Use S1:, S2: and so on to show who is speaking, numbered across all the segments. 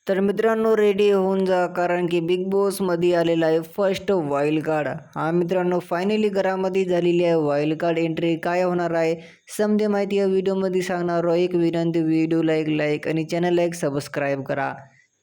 S1: तर मित्रांनो रेडी होऊन जा, कारण की बिग बॉसमध्ये आलेला आहे फर्स्ट वाईल्ड कार्ड. हा मित्रांनो फायनली घरामध्ये झालेली आहे वाईल्ड कार्ड एंट्री. काय होणार आहे समजे माहिती या व्हिडिओमध्ये सांगणार आहे. एक विनंती, व्हिडिओला एक लाईक आणि चॅनलला एक सबस्क्राईब करा.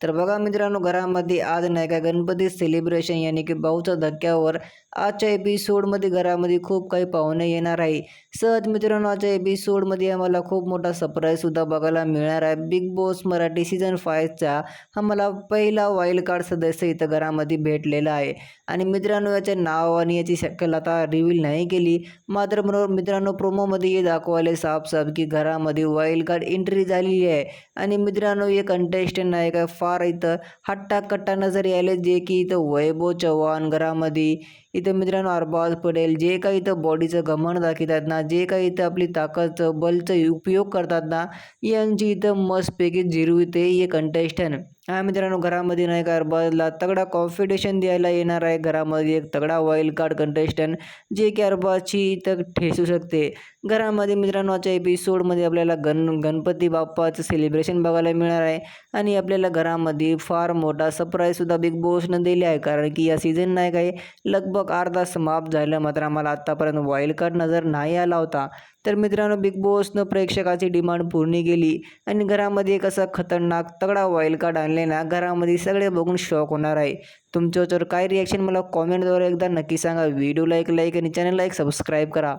S1: तर बघा मित्रांनो, घरामध्ये आज नाही का गणपती सेलिब्रेशन यानी की भाऊच्या धक्क्यावर आजच्या एपिसोडमध्ये घरामध्ये खूप काही पाहुणे येणार आहे. सहज मित्रांनो आजच्या एपिसोडमध्ये आम्हाला खूप मोठा सरप्राईजसुद्धा बघायला मिळणार आहे. बिग बॉस मराठी सीझन 5चा आम्हाला पहिला वाईल्ड कार्ड सदस्य इथं घरामध्ये भेटलेला आहे. आणि मित्रांनो याचे नाव आणि याची शक्कल आता रिव्हील नाही केली, मात्र मित्रांनो प्रोमोमध्ये हे दाखवायला साफ की घरामध्ये वाईल्ड कार्ड एंट्री झालेली आहे. आणि मित्रांनो हे कंटेस्टंट आहे का फार इथं हट्टा-कट्टा नजर यायले, जे की इथं वैभव चव्हाण घरामध्ये, इथं मित्रांनो अरबाज पटेल, जे काही इथं बॉडीचं घमंड दाखवतात ना, जे काही इथं आपली ताकदचं बलचं उपयोग करतात ना, यांची इथं मस्तपैकी जिरविते हे कंटेस्टंट. हा मित्रांनो घरामध्ये नाही का अरबाजला तगडा कॉन्फिडेशन द्यायला येणार आहे. घरामध्ये एक तगडा वाईल्ड कार्ड कंटेस्टंट जे की अरबाजची इथं ठेचू शकते. घरामध्ये मित्रांनो आजच्या एपिसोडमध्ये आपल्याला गणपती बाप्पाचं सेलिब्रेशन बघायला मिळणार आहे. आणि आपल्याला घरामध्ये फार मोठा सरप्राईजसुद्धा बिग बॉसनं दिले आहे, कारण की या सीझन नाही काय लगभग अर्धा समाप्त झालं, मात्र आम्हाला आत्तापर्यंत वाईल्ड कार्ड नजर नाही आला होता. तर मित्रांनो बिग बॉसनं प्रेक्षकाची डिमांड पूर्ण केली आणि घरामध्ये एक असा खतरनाक तगडा वाईल्ड कार्ड आणले ना, घरामध्ये सगळे बघून शॉक होणार आहे. तुमच्या काय रिॲक्शन मला कॉमेंटद्वारे एकदा नक्की सांगा. व्हिडिओला एक लाईक आणि चॅनलला एक सबस्क्राईब करा.